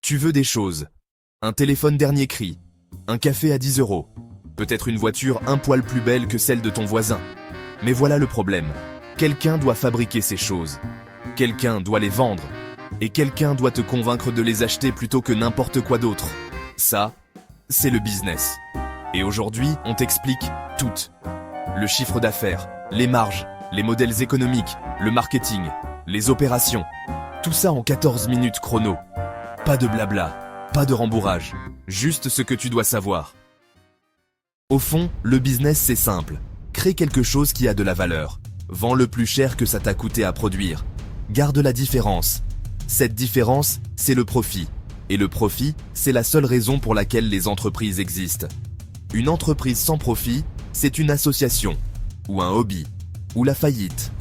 Tu veux des choses. Un téléphone dernier cri. Un café à 10 €. Peut-être une voiture un poil plus belle que celle de ton voisin. Mais voilà le problème. Quelqu'un doit fabriquer ces choses. Quelqu'un doit les vendre. Et quelqu'un doit te convaincre de les acheter plutôt que n'importe quoi d'autre. Ça, c'est le business. Et aujourd'hui, on t'explique tout. Le chiffre d'affaires, les marges, les modèles économiques, le marketing, les opérations. Tout ça en 14 minutes chrono. Pas de blabla, pas de rembourrage. Juste ce que tu dois savoir. Au fond, le business c'est simple. Crée quelque chose qui a de la valeur. Vends le plus cher que ça t'a coûté à produire. Garde la différence. Cette différence, c'est le profit. Et le profit, c'est la seule raison pour laquelle les entreprises existent. Une entreprise sans profit, c'est une association, ou un hobby, ou la faillite.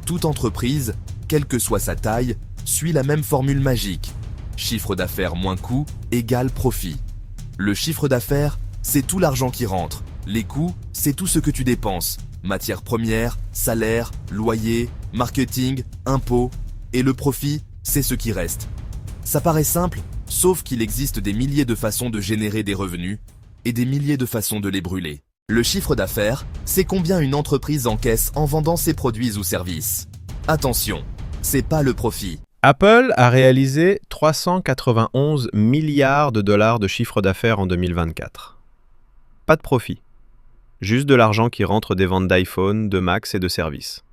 Toute entreprise, quelle que soit sa taille, suit la même formule magique. Chiffre d'affaires moins coût égale profit. Le chiffre d'affaires, c'est tout l'argent qui rentre. Les coûts, c'est tout ce que tu dépenses. Matières premières, salaire, loyer, marketing, impôts. Et le profit, c'est ce qui reste. Ça paraît simple, sauf qu'il existe des milliers de façons de générer des revenus et des milliers de façons de les brûler. Le chiffre d'affaires, c'est combien une entreprise encaisse en vendant ses produits ou services. Attention, c'est pas le profit. Apple a réalisé 391 milliards de dollars de chiffre d'affaires en 2024. Pas de profit. Juste de l'argent qui rentre des ventes d'iPhone, de Macs et de services.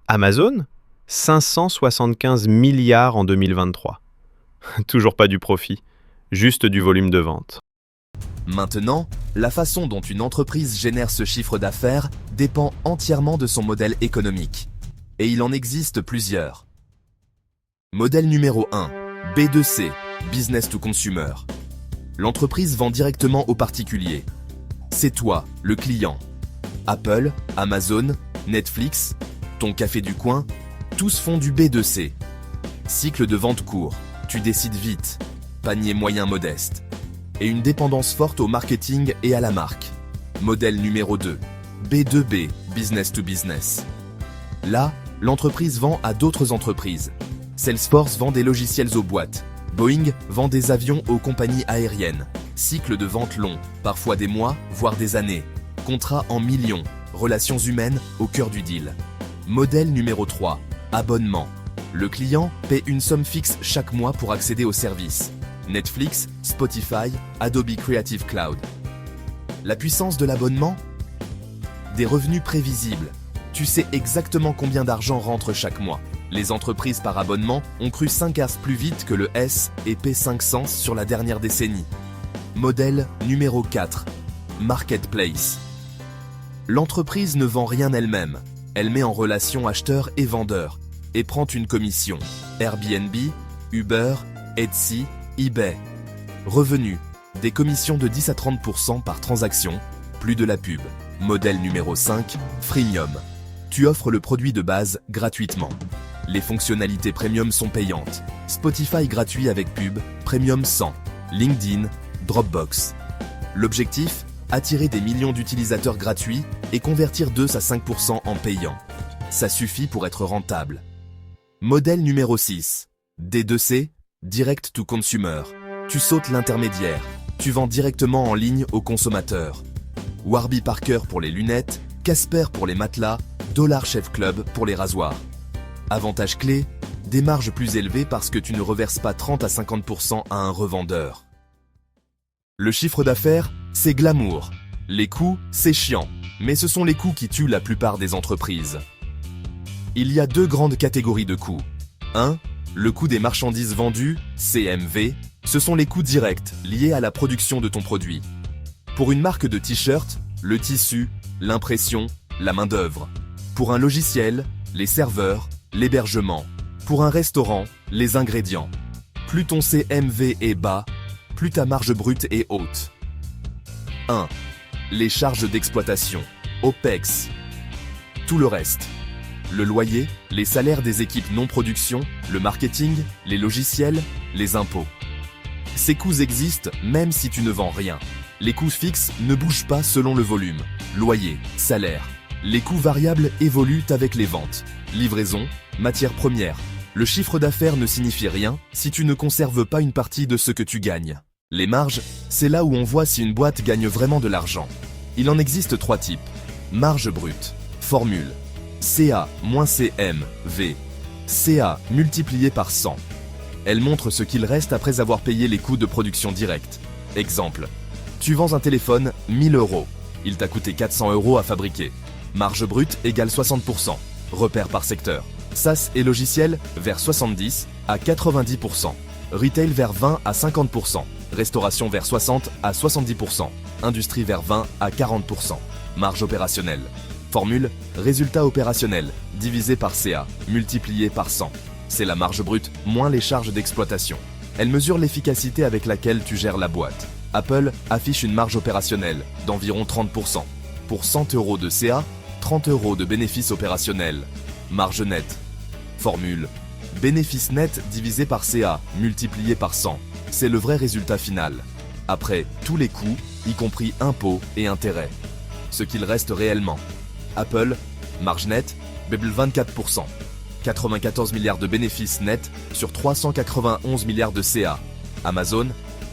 Amazon, 575 milliards en 2023. Toujours pas du profit, juste du volume de vente. Maintenant, la façon dont une entreprise génère ce chiffre d'affaires dépend entièrement de son modèle économique. Et il en existe plusieurs. Modèle numéro 1, B2C, Business to Consumer. L'entreprise vend directement aux particuliers. C'est toi, le client. Apple, Amazon, Netflix, ton café du coin, tous font du B2C. Cycle de vente court, tu décides vite. Panier moyen modeste. Et une dépendance forte au marketing et à la marque. Modèle numéro 2, B2B, Business to Business. Là, l'entreprise vend à d'autres entreprises. Salesforce vend des logiciels aux boîtes. Boeing vend des avions aux compagnies aériennes. Cycle de vente long, parfois des mois, voire des années. Contrat en millions, relations humaines au cœur du deal. Modèle numéro 3, abonnement. Le client paie une somme fixe chaque mois pour accéder au service. Netflix, Spotify, Adobe Creative Cloud. La puissance de l'abonnement ? Des revenus prévisibles. Tu sais exactement combien d'argent rentre chaque mois. Les entreprises par abonnement ont cru 5 plus vite que le S&P 500 sur la dernière décennie. Modèle numéro 4. Marketplace. L'entreprise ne vend rien elle-même. Elle met en relation acheteurs et vendeurs et prend une commission. Airbnb, Uber, Etsy, eBay. Revenus. Des commissions de 10 à 30% par transaction, plus de la pub. Modèle numéro 5. Freemium. Tu offres le produit de base gratuitement. Les fonctionnalités premium sont payantes. Spotify gratuit avec pub, premium sans. LinkedIn, Dropbox. L'objectif ? Attirer des millions d'utilisateurs gratuits et convertir 2 à 5% en payant. Ça suffit pour être rentable. Modèle numéro 6. D2C, Direct to Consumer. Tu sautes l'intermédiaire. Tu vends directement en ligne aux consommateurs. Warby Parker pour les lunettes, Casper pour les matelas, Dollar Shave Club pour les rasoirs. Avantage clé, des marges plus élevées parce que tu ne reverses pas 30 à 50% à un revendeur. Le chiffre d'affaires, c'est glamour. Les coûts, c'est chiant. Mais ce sont les coûts qui tuent la plupart des entreprises. Il y a 2 grandes catégories de coûts. 1. Le coût des marchandises vendues, CMV, ce sont les coûts directs liés à la production de ton produit. Pour une marque de t-shirt, le tissu, l'impression, la main-d'œuvre. Pour un logiciel, les serveurs, l'hébergement. Pour un restaurant, les ingrédients. Plus ton CMV est bas, plus ta marge brute est haute. 1. Les charges d'exploitation, OPEX. Tout le reste. Le loyer, les salaires des équipes non-production, le marketing, les logiciels, les impôts. Ces coûts existent même si tu ne vends rien. Les coûts fixes ne bougent pas selon le volume. Loyer, salaire. Les coûts variables évoluent avec les ventes. Livraison, matières premières, Le chiffre d'affaires ne signifie rien si tu ne conserves pas une partie de ce que tu gagnes. Les marges, c'est là où on voit si une boîte gagne vraiment de l'argent. Il en existe 3 types. Marge brute, formule, CA moins CMV, CA multiplié par 100. Elle montre ce qu'il reste après avoir payé les coûts de production directs. Exemple, tu vends un téléphone 1000 €. Il t'a coûté 400 € à fabriquer. Marge brute égale 60%. Repère par secteur. SaaS et logiciel vers 70 à 90%. Retail vers 20 à 50%. Restauration vers 60 à 70%. Industrie vers 20 à 40%. Marge opérationnelle. Formule, résultat opérationnel, divisé par CA, multiplié par 100. C'est la marge brute moins les charges d'exploitation. Elle mesure l'efficacité avec laquelle tu gères la boîte. Apple affiche une marge opérationnelle d'environ 30%. Pour 100 € de CA, 30 € de bénéfice opérationnel. Marge nette. Formule, bénéfice net divisé par CA, multiplié par 100. C'est le vrai résultat final. Après tous les coûts, y compris impôts et intérêts. Ce qu'il reste réellement. Apple, marge nette, 24%. 94 milliards de bénéfices nets sur 391 milliards de CA. Amazon,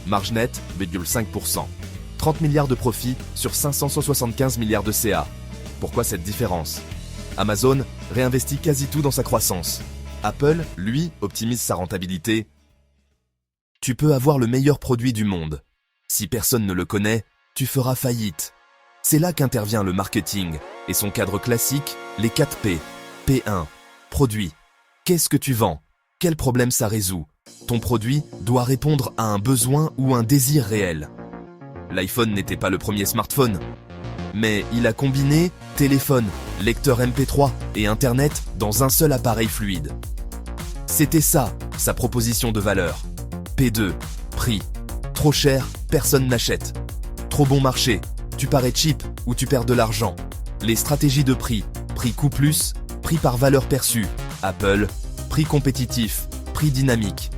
marge nette, 5%. 30 milliards de profits sur 575 milliards de CA. Pourquoi cette différence? Amazon réinvestit quasi tout dans sa croissance. Apple, lui, optimise sa rentabilité. Tu peux avoir le meilleur produit du monde. Si personne ne le connaît, tu feras faillite. C'est là qu'intervient le marketing et son cadre classique, les 4 P. P1. Produit. Qu'est-ce que tu vends? Quel problème ça résout? Ton produit doit répondre à un besoin ou un désir réel. L'iPhone n'était pas le premier smartphone, mais il a combiné téléphone, lecteur MP3 et Internet dans un seul appareil fluide. C'était ça, sa proposition de valeur. P2. Prix. Trop cher, personne n'achète. Trop bon marché, tu parais cheap ou tu perds de l'argent. Les stratégies de prix, prix coût plus, prix par valeur perçue. Apple, prix compétitif, prix dynamique.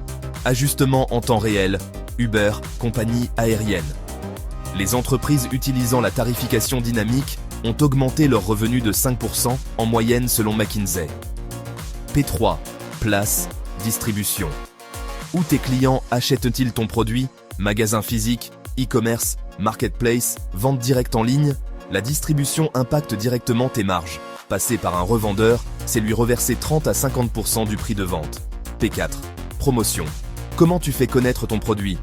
Ajustement en temps réel. Uber, compagnie aérienne. Les entreprises utilisant la tarification dynamique ont augmenté leurs revenus de 5% en moyenne selon McKinsey. P3. Place, distribution. Où tes clients achètent-ils ton produit? Magasin physique, e-commerce, marketplace, vente directe en ligne? La distribution impacte directement tes marges. Passer par un revendeur, c'est lui reverser 30 à 50% du prix de vente. P4. Promotion. Comment tu fais connaître ton produit?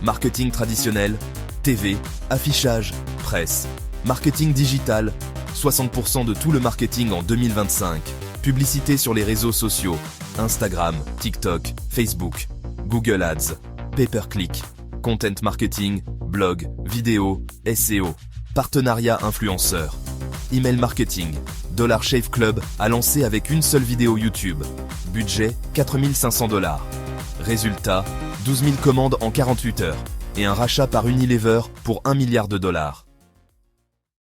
Marketing traditionnel, TV, affichage, presse. Marketing digital, 60% de tout le marketing en 2025. Publicité sur les réseaux sociaux, Instagram, TikTok, Facebook, Google Ads, pay-per-click, content marketing, blog, vidéo, SEO, partenariat influenceur, email marketing. Dollar Shave Club a lancé avec une seule vidéo YouTube. Budget 4 500 $. Résultat, 12 000 commandes en 48 heures et un rachat par Unilever pour $1 milliard.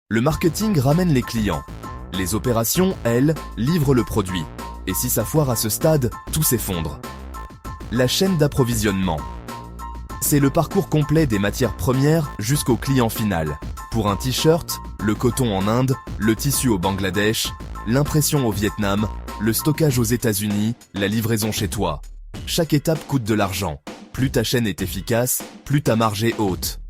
Le marketing ramène les clients. Les opérations, elles, livrent le produit. Et si ça foire à ce stade, tout s'effondre. La chaîne d'approvisionnement. C'est le parcours complet des matières premières jusqu'au client final. Pour un t-shirt, le coton en Inde, le tissu au Bangladesh, l'impression au Vietnam, le stockage aux États-Unis, la livraison chez toi. Chaque étape coûte de l'argent. Plus ta chaîne est efficace, plus ta marge est haute.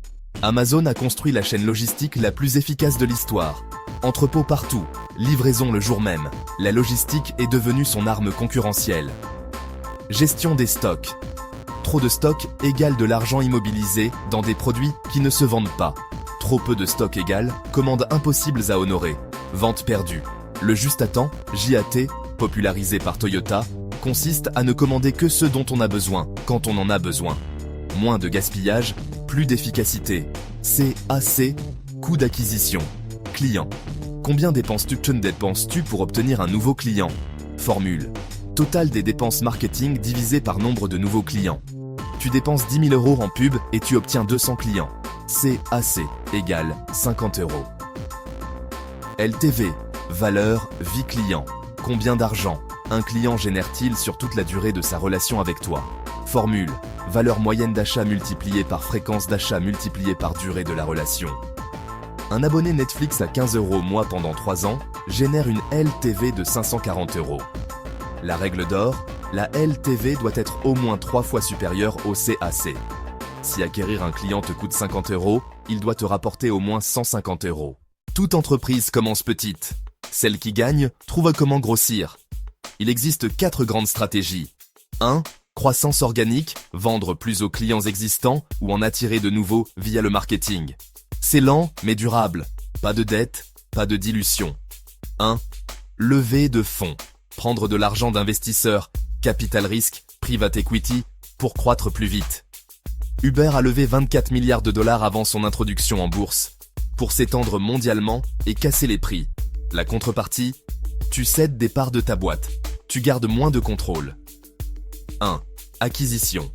Amazon a construit la chaîne logistique la plus efficace de l'histoire. Entrepôt partout, livraison le jour même. La logistique est devenue son arme concurrentielle. Gestion des stocks. Trop de stocks égale de l'argent immobilisé dans des produits qui ne se vendent pas. Trop peu de stock égale commandes impossibles à honorer. Vente perdue. Le juste à temps, JAT, popularisé par Toyota, consiste à ne commander que ce dont on a besoin, quand on en a besoin. Moins de gaspillage, plus d'efficacité. CAC, coût d'acquisition. Client. Combien dépenses-tu pour obtenir un nouveau client? Formule. Total des dépenses marketing divisé par nombre de nouveaux clients. Tu dépenses 10 000 € en pub et tu obtiens 200 clients. CAC égale 50 €. LTV. Valeur, vie client. Combien d'argent un client génère-t-il sur toute la durée de sa relation avec toi? Formule. Valeur moyenne d'achat multipliée par fréquence d'achat multipliée par durée de la relation. Un abonné Netflix à 15 € mois pendant 3 ans génère une LTV de 540 €. La règle d'or, la LTV doit être au moins 3 fois supérieure au CAC. Si acquérir un client te coûte 50 €, il doit te rapporter au moins 150 €. Toute entreprise commence petite. Celle qui gagne trouve comment grossir. Il existe 4 grandes stratégies. 1. Croissance organique, vendre plus aux clients existants ou en attirer de nouveaux via le marketing. C'est lent mais durable. Pas de dette, pas de dilution. 1. Levée de fonds. Prendre de l'argent d'investisseurs, capital risque, private equity, pour croître plus vite. Uber a levé 24 milliards de dollars avant son introduction en bourse, pour s'étendre mondialement et casser les prix. La contrepartie, tu cèdes des parts de ta boîte, tu gardes moins de contrôle. 1. Acquisition.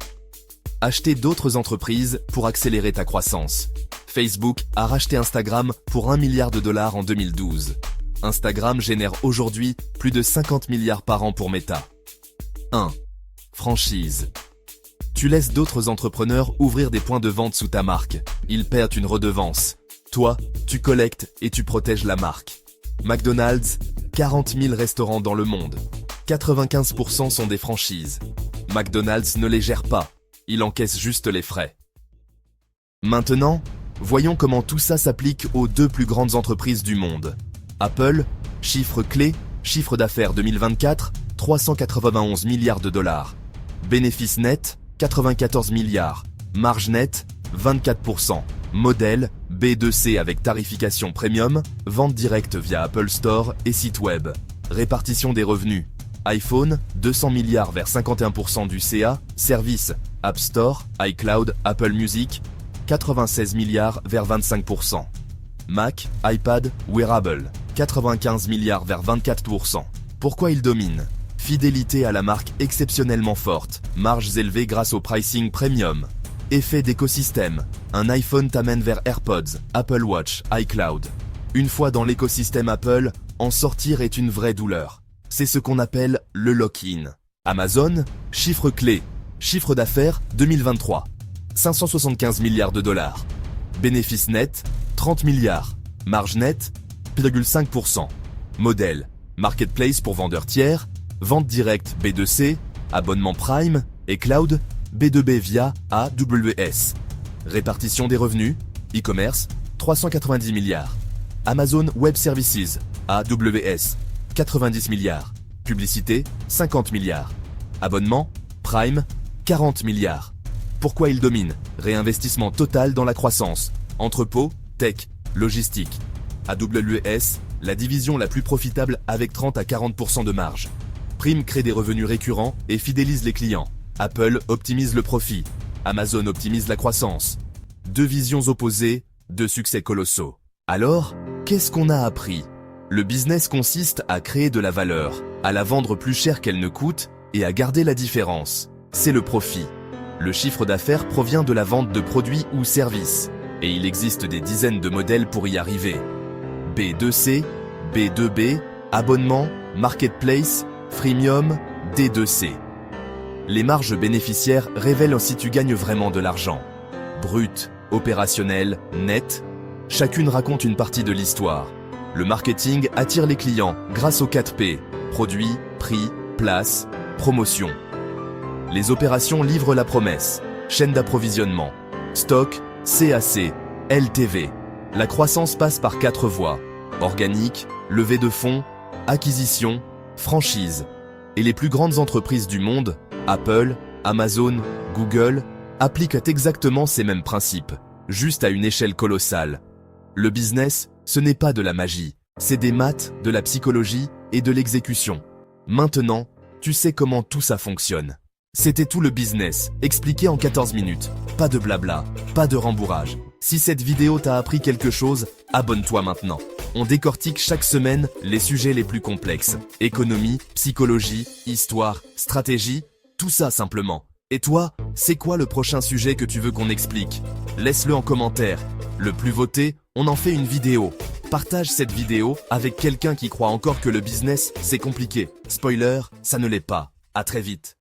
Acheter d'autres entreprises pour accélérer ta croissance. Facebook a racheté Instagram pour 1 milliard de dollars en 2012. Instagram génère aujourd'hui plus de 50 milliards par an pour Meta. 1. Franchise. Tu laisses d'autres entrepreneurs ouvrir des points de vente sous ta marque. Ils perdent une redevance. Toi, tu collectes et tu protèges la marque. McDonald's, 40 000 restaurants dans le monde. 95% sont des franchises. McDonald's ne les gère pas. Il encaisse juste les frais. Maintenant, voyons comment tout ça s'applique aux 2 plus grandes entreprises du monde. Apple, chiffre clé, chiffre d'affaires 2024, 391 milliards de dollars. Bénéfice net, 94 milliards. Marge nette, 24%. Modèle, B2C avec tarification premium, vente directe via Apple Store et site web. Répartition des revenus. iPhone, 200 milliards vers 51% du CA. Service, App Store, iCloud, Apple Music, 96 milliards vers 25%. Mac, iPad, Wearable, 95 milliards vers 24%. Pourquoi il domine? Fidélité à la marque exceptionnellement forte, marges élevées grâce au pricing premium. Effet d'écosystème, un iPhone t'amène vers AirPods, Apple Watch, iCloud. Une fois dans l'écosystème Apple, en sortir est une vraie douleur. C'est ce qu'on appelle le lock-in. Amazon, chiffre clé, chiffre d'affaires 2023, 575 milliards de dollars. Bénéfice net, 30 milliards. Marge nette, 0,5%. Modèle, marketplace pour vendeurs tiers, vente directe B2C, abonnement Prime et cloud B2B via AWS. Répartition des revenus, e-commerce, 390 milliards. Amazon Web Services, AWS, 90 milliards. Publicité, 50 milliards. Abonnement, Prime, 40 milliards. Pourquoi il domine? Réinvestissement total dans la croissance. Entrepôt, tech, logistique. AWS, la division la plus profitable avec 30 à 40% de marge. Prime crée des revenus récurrents et fidélise les clients. Apple optimise le profit. Amazon optimise la croissance. 2 visions opposées, 2 succès colossaux. Alors, qu'est-ce qu'on a appris? Le business consiste à créer de la valeur, à la vendre plus cher qu'elle ne coûte et à garder la différence. C'est le profit. Le chiffre d'affaires provient de la vente de produits ou services. Et il existe des dizaines de modèles pour y arriver. B2C, B2B, abonnement, marketplace, freemium, D2C. Les marges bénéficiaires révèlent si tu gagnes vraiment de l'argent. Brut, opérationnel, net, chacune raconte une partie de l'histoire. Le marketing attire les clients grâce aux 4P, produit, prix, place, promotion. Les opérations livrent la promesse, chaîne d'approvisionnement, stock, CAC, LTV. La croissance passe par 4 voies, organique, levée de fonds, acquisition, franchise. Et les plus grandes entreprises du monde, Apple, Amazon, Google, appliquent exactement ces mêmes principes, juste à une échelle colossale. Le business, ce n'est pas de la magie, c'est des maths, de la psychologie et de l'exécution. Maintenant, tu sais comment tout ça fonctionne. C'était tout le business, expliqué en 14 minutes. Pas de blabla, pas de rembourrage. Si cette vidéo t'a appris quelque chose, abonne-toi maintenant. On décortique chaque semaine les sujets les plus complexes. Économie, psychologie, histoire, stratégie, tout ça simplement. Et toi, c'est quoi le prochain sujet que tu veux qu'on explique? Laisse-le en commentaire. Le plus voté, on en fait une vidéo. Partage cette vidéo avec quelqu'un qui croit encore que le business, c'est compliqué. Spoiler, ça ne l'est pas. À très vite.